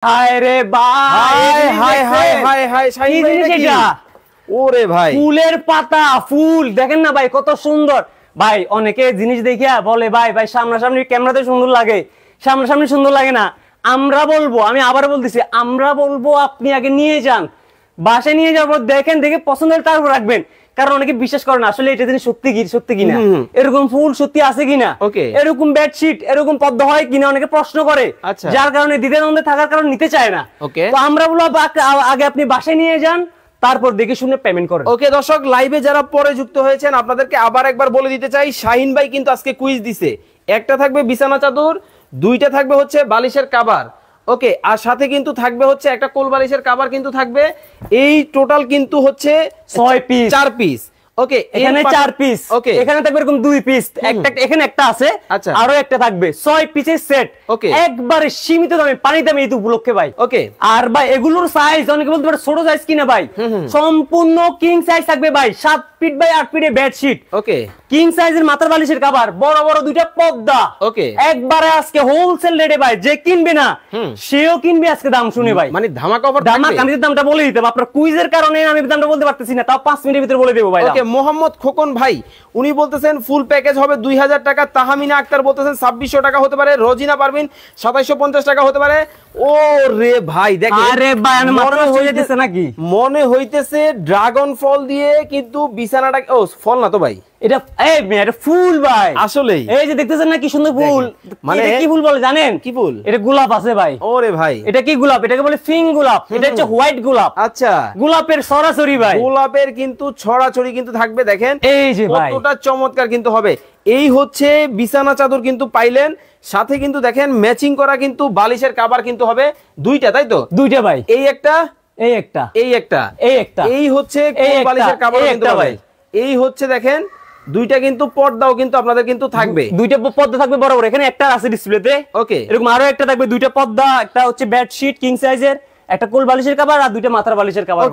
হায় রে ভাই, হায় হায় হায় হায় কি জিনিস এটা? ওরে ভাই, ফুলের পাতা, ফুল দেখেন না ভাই কত সুন্দর। ভাই অনেকে জিনিস দেখিয়া বলে ভাই ভাই সামনাসামনি ক্যামেরাতে সুন্দর লাগে, সামনাসামনি সুন্দর লাগে না। আমরা বলবো, আমি আবার বলতেছি, আমরা বলবো আপনি আগে নিয়ে যান, বাসায় নিয়ে যাওয়ার পর দেখেন, দেখে পছন্দ হলে তারপর রাখবেন। কারণ অনেকে বিশ্বাস করে না আসলে এটা জিনিস সত্যি কিনা, এরকম ফুল সত্যি আছে কিনা, এরকম বেডশিট এরকম পদ্ম হয় কিনা, অনেকে প্রশ্ন করে, যার কারণে দ্বিধাদ্বন্দ্বে থাকার কারণে নিতে চায় না। তো আমরা বলবো আগে আপনি বাসায় নিয়ে যান, তারপর দেখে শুনে পেমেন্ট করেন। ওকে দর্শক, লাইভে যারা পরে যুক্ত হয়েছেন আপনাদেরকে আবার একবার বলে দিতে চাই, শাহিন ভাই কিন্তু আজকে কুইজ দিছে। একটা থাকবে বিছানা চাদর, দুইটা থাকবে হচ্ছে বালিশের কভার। ওকে, আর সাথে কিন্তু থাকবে হচ্ছে একটা কোল বালিশের কভার কিন্তু থাকবে। এই টোটাল কিন্তু হচ্ছে 6 পিস, 4 পিস। ওকে, এখানে 4 পিস, ওকে, এখানে থাকবে এরকম 2 পিস, একটা এখানে একটা আছে, আচ্ছা, আরো একটা থাকবে 6 পিসের সেট। ওকে, একবারে সীমিত দামে, পানি দামে এই উপলক্ষে ভাই। ওকে, আর ভাই এগুলোর সাইজ অনেকে বলতে পারে ছোট সাইজ কিনা ভাই, সম্পূর্ণ কিং সাইজ থাকবে ভাই, 7 ফিট বাই 8 ফিটের বেডশিট। ওকে, কিং সাইজের মাথার বালিশের কভার, বড় বড় দুইটা পর্দা। ওকে, একবারে আজকে হোলসেল রেটে ভাই, যে কিনবে না সেও কিনবে আজকে দাম শুনে ভাই। মানে ধামাকা অফার থাকবে। ধামাকা, আমি দামটা বলে দিতে আপনার কুইজের কারণে আমি দামটা বলতে পারতেছি না, তাও 5 মিনিটের ভিতরে বলে দেব ভাই। ওকে, মোহাম্মদ খোকন ভাই উনি বলতেছেন ফুল প্যাকেজ হবে 2000 টাকা। তাহমিনা আক্তার বলতেছেন 2600 টাকা হতে পারে। রোজিনা পারভিন 2750 টাকা হতে পারে। ও রে ভাই দেখেন, আরে ভাই আমি মাথা হয়ে যেতেছে নাকি, মনে হইতেছে ড্রাগন ফল দিয়ে কিন্তু বিছানাটা, ও ফল না তো ভাই, এটা এটা ফুল ভাই। আসলেই এই যে দেখতেছেন না কি সুন্দর ফুল, মানে কি ফুল বলে জানেন? কি ফুল? এটা গোলাপ আছে ভাই। ওরে ভাই, এটা কি গোলাপ? এটাকে বলে পিঙ্ক গোলাপ, এটা হচ্ছে হোয়াইট গোলাপ। আচ্ছা, গোলাপের ছড়াছড়ি ভাই, গোলাপের কিন্তু ছড়াছড়ি কিন্তু থাকবে। দেখেন এই যে ভাই কতটা চমৎকার কিন্তু হবে। এই হচ্ছে বিছানা চাদর কিন্তু পাইলেন, সাথে কিন্তু দেখেন ম্যাচিং করা কিন্তু বালিশের কভার কিন্তু হবে দুইটা, তাই তো? দুইটা ভাই, এই একটা, এই একটা, এই একটা, এই একটা, এই হচ্ছে বালিশের কভার কিন্তু ভাই। এই হচ্ছে দেখেন দুইটা কিন্তু পর্দাও কিন্তু আপনাদের কিন্তু থাকবে, দুইটা পর্দা থাকবে বড় বড়, এখানে একটা আছে ডিসপ্লেতে। ওকে, এরকম আরো একটা থাকবে, দুইটা পর্দা, একটা হচ্ছে বেডশিট কিং সাইজের, একটা কোল বালিশের কভার আর দুইটা মাথার বালিশের কভার।